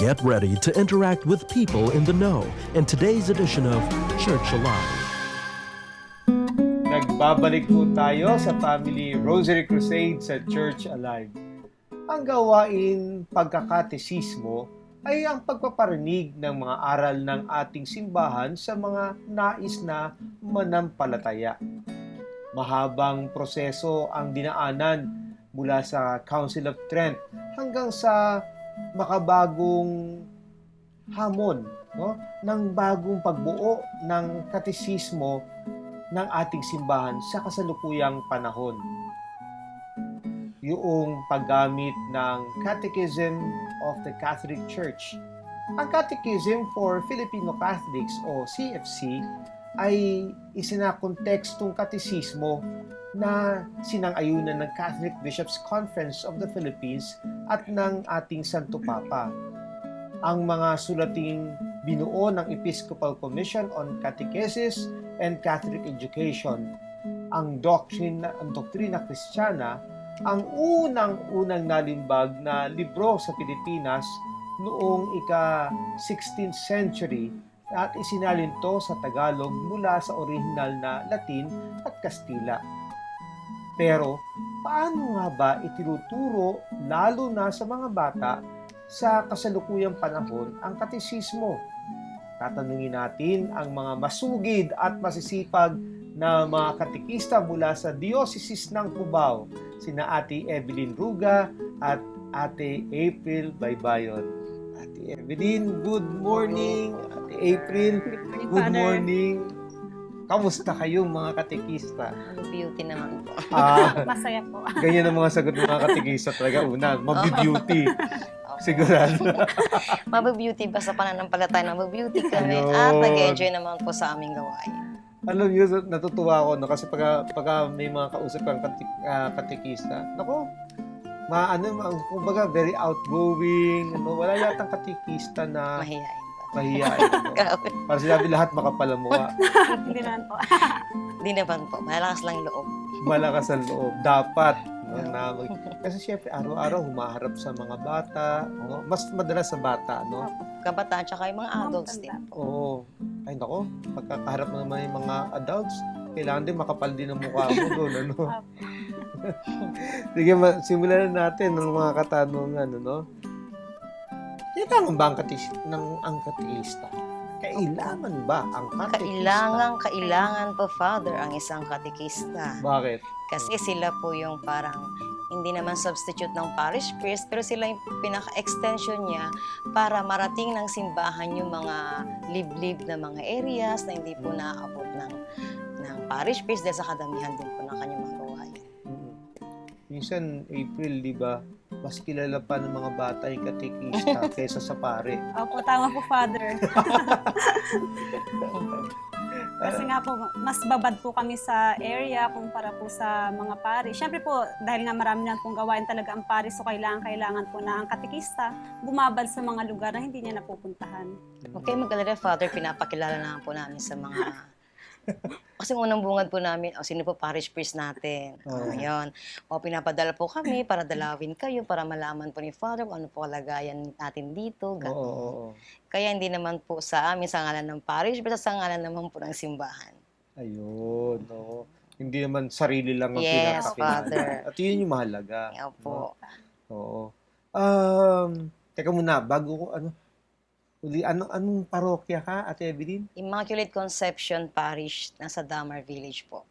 Get ready to interact with people in the know in today's edition of Church Alive. Nagbabalik po tayo sa Family Rosary Crusade sa Church Alive. Ang gawain pagkakatesismo ay ang pagpaparinig ng mga aral ng ating simbahan sa mga nais na manampalataya. Mahabang proseso ang dinaanan mula sa Council of Trent hanggang sa makabagong hamon, no, ng bagong pagbuo ng katesismo ng ating simbahan sa kasalukuyang panahon. Yung paggamit ng Catechism of the Catholic Church. Ang Catechism for Filipino Catholics o CFC ay isinakontekstong katesismo na sinang-ayunan ng Catholic Bishops' Conference of the Philippines at ng ating Santo Papa. Ang mga sulating binuo ng Episcopal Commission on Catechesis and Catholic Education, ang Doktrina Kristiyana, ang unang-unang nalimbag na libro sa Pilipinas noong ika-16th century at isinalin to sa Tagalog mula sa orihinal na Latin at Kastila. Pero, paano nga ba itinuturo, lalo na sa mga bata, sa kasalukuyang panahon ang katesismo? Tatanungin natin ang mga masugid at masisipag na mga katekista mula sa Diocese ng Cubao, sina Ate Evelyn Ruga at Ate April Baybayon. Ate Evelyn, good morning. Ate April, good morning. Kamusta kayong mga katekista? Beauty naman po. Masaya po. Ganyan ang mga sagot ng mga katekista talaga. Una, mabibeauty. Sigurado. Mababeauty ba sa pananampalataya? Mababeauty kami. Ayun. At nag-enjoy naman po sa aming gawain. Alam niyo, natutuwa ako, no? Kasi pagka may mga kausap kang katekista, nako, kumbaga very outgoing, no? Wala yatang katekista na Mahihain ba? mahihain. No? Grabe. Para sinabi lahat makapalamuha. Hindi naman po. Hindi naman po. Malakas lang yung loob. Malakas ang loob. Dapat. No? Kasi syempre, araw-araw humaharap sa mga bata. No? Mas madalas sa bata, no? Kabataan, tsaka yung mga adults din po. Oo. Ay, nako, pagkakaharap mo naman yung mga adults, kailangan din makapal din ang mukha mo doon, ano? Sige, simulan na natin ng mga katanungan, ano? Kailangan ba ang katekista? Kailangan ba ang katekista? Kailangan po, Father, ang isang katekista. Bakit? Kasi sila po yung parang hindi naman substitute ng parish priest, pero sila yung pinaka-extension niya para marating ng simbahan yung mga liblib na mga areas na hindi po naaabot ng parish priest dahil sa kadamihan din po ng kanyang mga gawain. Minsan, April, di ba, mas kilala pa ng mga bata yung katekista kaysa sa pare. Opo, tama po, Father. Kasi nga po, mas babad po kami sa area kumpara po sa mga pari. Siyempre po, dahil nga marami na pong gawain talaga ang pari, so kailangan po na ang katekista bumabad sa mga lugar na hindi niya napupuntahan. Huwag kayo mag-alala, Father, pinapakilala na po namin sa mga... Kasi unang bungad po namin, sino po parish priest natin? Ayun. O pinapadala po kami para dalawin kayo, para malaman po ni Father kung ano po kalagayan natin dito. Oo. Kaya hindi naman po sa amin sa ngalan ng parish, pero sa ngalan naman po ng simbahan. Ayun, no. Hindi naman sarili lang ang Yes, pinapakilala. Father. At yun yung mahalaga. Opo. Oo. Teka muna, bago ko, anong parokya ka, Ate Evelyn? Immaculate Conception Parish, nasa Damar Village po.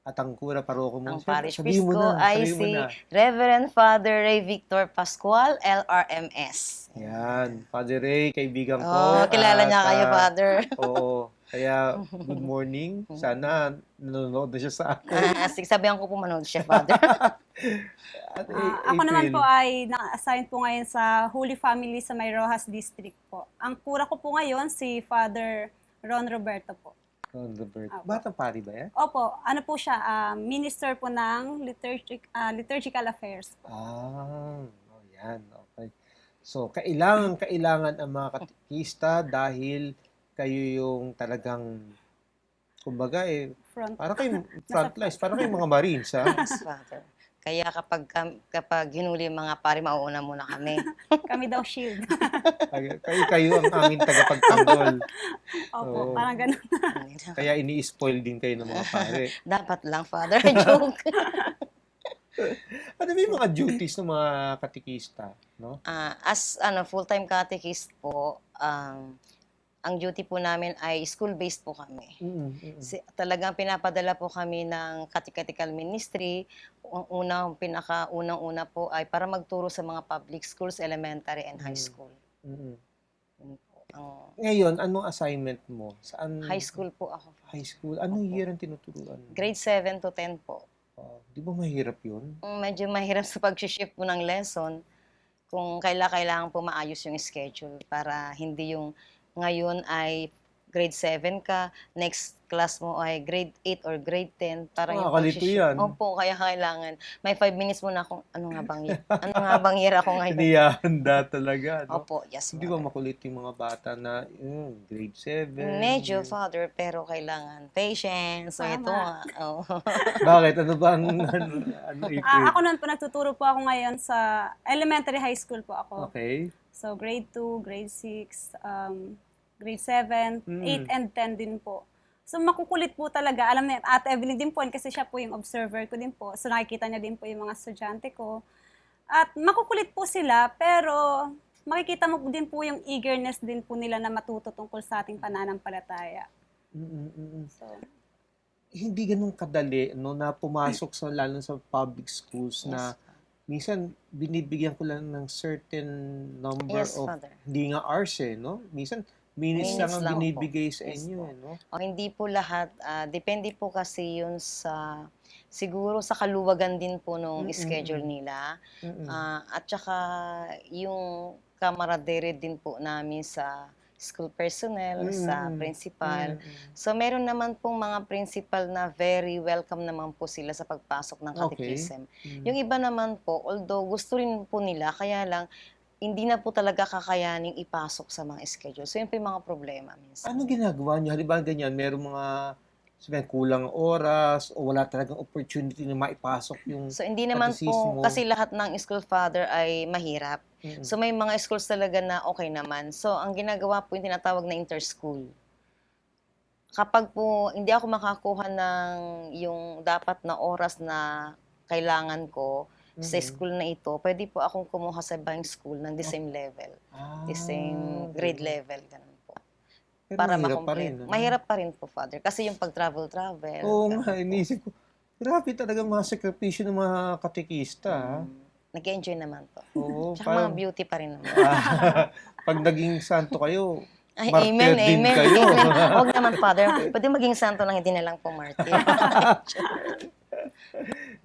At ang kura paroko mo? Ang parish priest ko ay sabihin mo si na. Reverend Father Ray Victor Pascual, LRMS. Yan, Father Ray, kaibigan ko. Oh, kilala niya At, kayo, Father. Oo. Kaya, good morning. Sana nanonood na siya sa akin. Sige, sabihan ko po manood siya, Father. At Ako naman po ay na-assign po ngayon sa Holy Family sa May Rojas District po. Ang kura ko po ngayon si Father Ron Roberto po. Roberto. Batang pari ba yan? Opo, ano po siya, minister po ng liturgical affairs po. Yan. Okay. So, kailangan ang mga katekista dahil kayo yung talagang, kumbaga parang kayong frontlines, parang kayong mga Marines, ha? Yes, Father. Kaya kapag hinuli yung mga pare, mauuna muna kami. Kami daw shield. Kayo ang aming tagapagtanggol. Opo, Oo. parang ganun. Kaya ini-spoil din kayo ng mga pare. Dapat lang, Father. Joke. Ano ba yung mga duties ng mga katikista? No? As full-time catechist po, ang duty po namin ay school-based po kami. Talagang pinapadala po kami ng catechetical ministry. Unang-una po ay para magturo sa mga public schools, elementary and high school. Yun po. Ngayon, anong assignment mo? Saan? High school po ako. High school. Anong year ang tinuturuan mo? Grade 7 to 10 po. Di ba mahirap yun? Medyo mahirap sa pag-shift po ng lesson kung kailangan po maayos yung schedule para hindi yung ngayon ay grade 7 ka, next class mo ay grade 8 or grade 10. Para yung Kalito yan. Opo, kaya kailangan. May 5 minutes muna akong, ano nga bang year ako ngayon? Inihahanda talaga. No? Opo, yes. Hindi ba makulit yung mga bata na grade 7? Medyo, Father, pero kailangan patience. So, Tama. ito nga. Oh. Bakit? Ano ba ang April? Ako noon po, nagtuturo po ako ngayon sa elementary high school po ako. Okay. So, grade 2, grade 6, grade 7, 8, and 10 din po. So, makukulit po talaga. Alam niya, Ate Evelyn din po, kasi siya po yung observer ko din po. So, nakikita niya din po yung mga estudyante ko. At makukulit po sila, pero makikita mo din po yung eagerness din po nila na matuto tungkol sa ating pananampalataya. So, Hindi ganun kadali no, na pumasok sa lalo sa public schools na minsan binibigyan ko lang ng certain number Yes, of Father. hindi nga hours no? Minsan minutes lang ang lang po. binibigay sa Yes inyo po. no? O hindi po lahat, depende po kasi yun siguro sa kaluwagan din po nung schedule nila. At saka yung kamaradere din po namin sa school personnel, sa principal. So meron naman pong mga principal na very welcome naman po sila sa pagpasok ng catechism. Yung iba naman po, although gusto rin po nila, kaya lang hindi na po talaga kakayaning ipasok sa mga schedule. So yun po yung mga problema minsan. Ano ginagawa niyo? Halimbawa ganyan, meron mga sabihin, kulang oras o wala talagang opportunity na maipasok yung So hindi naman katekismo. po kasi lahat ng school father ay mahirap. So may mga schools talaga na okay naman. So ang ginagawa po yung tinatawag na interschool. Kapag po hindi ako makakuha ng yung dapat na oras na kailangan ko sa school na ito, pwede po akong kumuha sa ibang school ng the same level, the same grade level, ganun po. Pero Para mahirap pa rin. makomplete. Mahirap pa rin po, Father. Kasi yung pag-travel. Oo ganun nga, po. inisip ko. Grabe talagang mga sakripisyo ng mga katekista. Nag-enjoy naman po. Oo, Tsaka mga beauty pa rin naman. pag naging santo kayo, Ay, martyr amen, din amen, kayo. amen. Huwag naman, Father. Pwede maging santo lang, hindi na lang po martyr.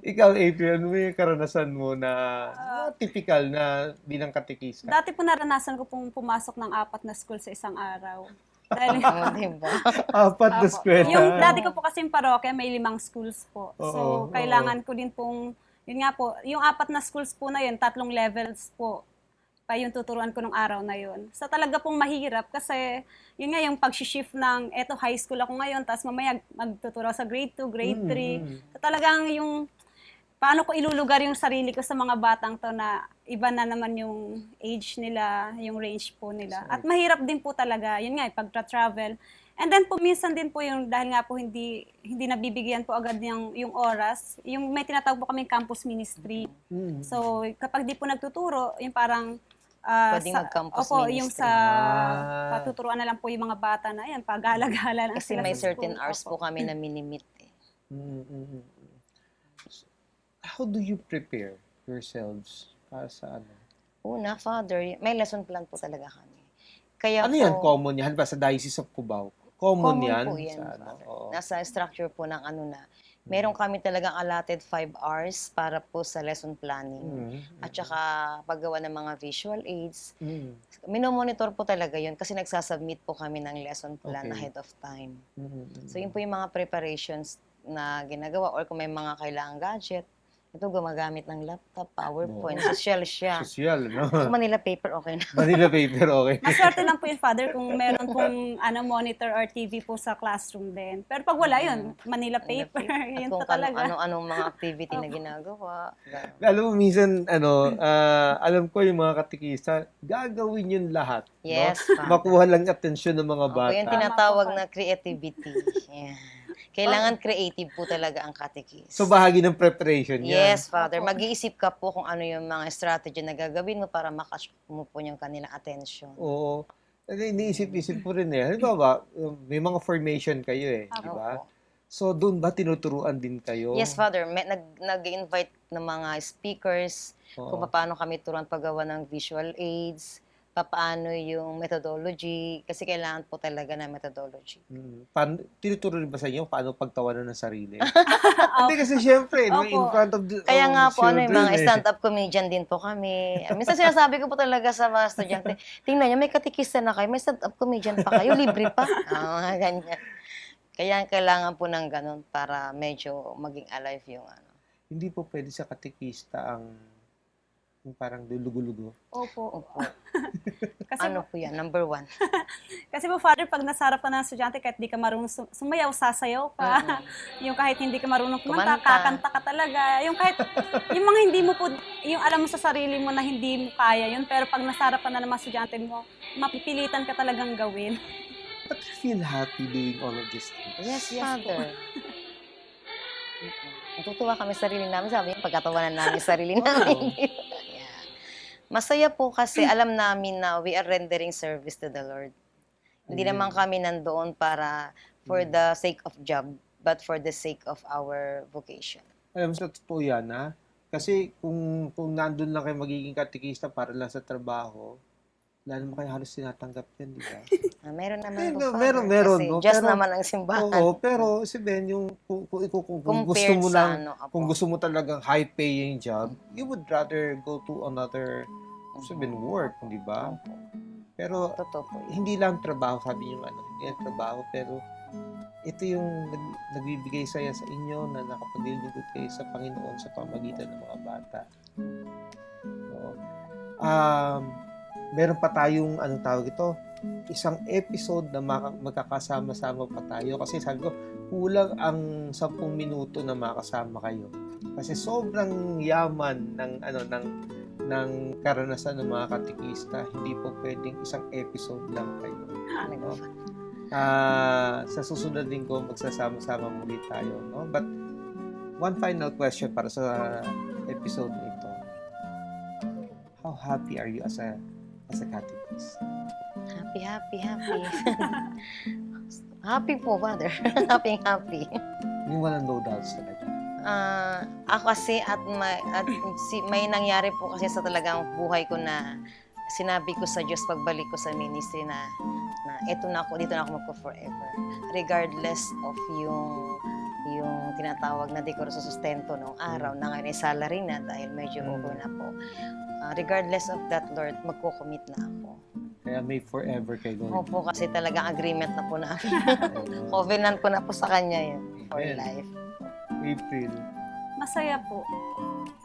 Ikaw, April, ano yung karanasan mo na typical na bilang katekista? dati po naranasan ko pong pumasok ng 4 na school sa isang araw. Dahil, Diba? Apat na eskwela. yung dati ko po kasing parokya, may 5 schools po. Oo, So, kailangan ko din pong, yun nga po, yung 4 na schools po na yun, 3 levels po pa yung tuturuan ko nung araw na yun. So, talaga pong mahirap kasi, yun nga yung pag-shift ng, eto high school ako ngayon, tapos mamaya magtuturo sa grade 2, grade 3. So, talagang yung, paano ko ilulugar yung sarili ko sa mga batang to na iba na naman yung age nila, yung range po nila. At mahirap din po talaga, yun nga, pagtra-travel. And then po, minsan din po yung, dahil nga po hindi nabibigyan po agad yung oras, yung may tinatawag po kami campus ministry. So, kapag di po nagtuturo, yung parang, Pwedeng mag-campus opo, ministry. yung sa patuturuan na lang po yung mga bata na yan, pag-alagala lang Kasi sila may sa certain school. hours Opo. po kami na minimit. How do you prepare yourselves para sa ano? Una, Father, may lesson plan po talaga kami. Kaya Ano po, yan? Common yan? Halimbawa sa Diocese of Cubao. Common yan? po yan, Sa, ano? Father. Oo. Nasa structure po ng ano na. Meron kami talagang allotted 5 hours para po sa lesson planning. At saka paggawa ng mga visual aids. Minomonitor po talaga yun kasi nagsasubmit po kami ng lesson plan Okay. ahead of time. So yun po yung mga preparations na ginagawa or kung may mga kailangang gadget, Ito gumagamit ng laptop, PowerPoint, social siya. Sosyal, no? Kung Manila paper, okay na. Manila paper, okay. Maswerte lang po yung father kung meron pong monitor or TV po sa classroom din. Pero pag wala yun, Manila paper, At yun kung po talaga. ano-anong mga activity na ginagawa. Alam mo, minsan, alam ko yung mga katikista, gagawin yun lahat. Yes, No? Father. Makuha lang atensyon ng mga Opo, yung bata. tinatawag na creativity. Yeah. Kailangan creative po talaga ang catechist. So, bahagi ng preparation yan. Yes, Father. Mag-iisip ka po kung ano yung mga strategy na gagawin mo para makatch mo po yung kanilang attention. Oo. Iniisip-isip po rin eh. Halimbawa, may mga formation kayo eh. Di ba? Opo. So, doon ba tinuturuan din kayo? Yes, Father. Nag-invite ng mga speakers Oo. kung paano kami turuan paggawa ng visual aids, paano yung methodology, kasi kailangan po talaga ng methodology. Tinuturo rin ba sa inyo paano pagtawanan ng sarili? Hindi kasi syempre, no, in Opo. front of the Kaya of nga the po, ano yung mga children, eh. stand-up comedian din po kami. Minsan sinasabi ko po talaga sa mga estudyante, tingnan nyo, may katikista na kayo, may stand-up comedian pa kayo, libre pa. Mga ganyan. Kaya kailangan po ng ganun para medyo maging alive yung ano. Hindi po pwede sa katikista ang yung parang lulugo-lugo. Opo. Opo. Kasi, Ano po yan? Number 1. kasi po, father, pag nasarap ka ng estudyante, kahit di ka marunong sumayaw, sasayaw ka. Yung kahit hindi ka marunong kumanta, Kumanta. kakanta ka talaga. Yung kahit, yung mga hindi mo po, yung alam mo sa sarili mo na hindi mo kaya yun, pero pag nasarap ka na ng mga estudyante mo, mapipilitan ka talagang gawin. But you feel happy doing all of these things. Yes, Father. Natutuwa kami sa sarili namin. Sabi yung pagkatawanan namin sa sarili namin. Yeah. Masaya po kasi alam namin na we are rendering service to the Lord. Hindi naman kami nandoon para for the sake of job, but for the sake of our vocation. Alam mo, sa totoo yan, ha? Kasi kung nandun lang kayo magiging katikista para lang sa trabaho, wala naman kayo halos tinatanggap yan, di ba? Meron naman po, Meron, Father. meron, Kasi no? Diyos Pero- naman ang simbahan. Oo, pero si Ben, yung kung gusto Compared mo sa lang, ano, apo. kung gusto mo talagang high-paying job, you would rather go to another, sabihin, work, di ba? Opo. Pero Totoo po yun. hindi lang trabaho, sabi niyo hindi lang trabaho, pero ito yung nagbibigay saya sa inyo na nakapaglilingkod kayo sa Panginoon sa pamagitan ng mga bata. Oo. Meron pa tayong, anong tawag ito? Isang episode na magkakasama-sama pa tayo. Kasi sabi ko, kulang ang 10 minuto na makasama kayo. Kasi sobrang yaman ng karanasan ng mga katikista. Hindi po pwedeng isang episode lang kayo. No? Sa susunod din ko, magsasama-sama muli tayo. No? But, one final question para sa episode nito. How happy are you as a catechist? Happy. Happy po, Father. happy. Yung walang no doubts talaga. Ako kasi may nangyari po kasi sa talagang buhay ko na sinabi ko sa Diyos pagbalik ko sa ministry na eto na ako, dito na ako magpo-forever. Regardless of yung tinatawag na di ko sa sustento noong araw na ngayon ay salary na dahil medyo over na po. Regardless of that, Lord, magko-commit na ako. Kaya may forever kay Lord. Opo, kasi talagang agreement na po namin. Covenant ko na po sa Kanya yun for Amen. life. April. Masaya po.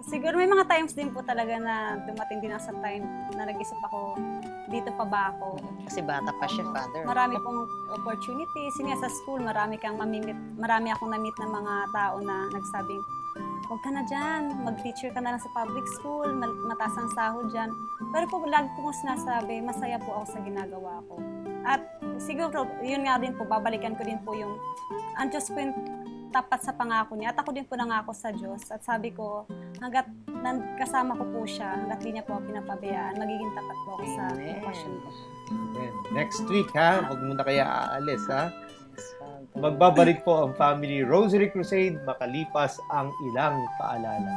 Siguro may mga times din po talaga na dumating din ako sa time na nag-isip ako, dito pa ba ako? Kasi bata pa siya, Father. Marami pong opportunities. Yun nga, sa school, marami akong na-meet ng mga tao na nagsabing, huwag ka na dyan, mag-teacher ka na lang sa public school, mataas ang sahod dyan. Pero po, lagi ko sinasabi, masaya po ako sa ginagawa ko. At siguro, yun nga din po, babalikan ko din po yung, ang Diyos po yung tapat sa pangako niya. At ako din po nangako sa Diyos. At sabi ko, hanggat kasama ko po siya, hanggat di niya po ako pinapabayaan, magiging tapat po ako sa Amen. passion ko. Amen. Next week, ha? Huwag mo na kaya aalis, ha? Yes, Father. Magbabalik po ang Family Rosary Crusade makalipas ang ilang paalala.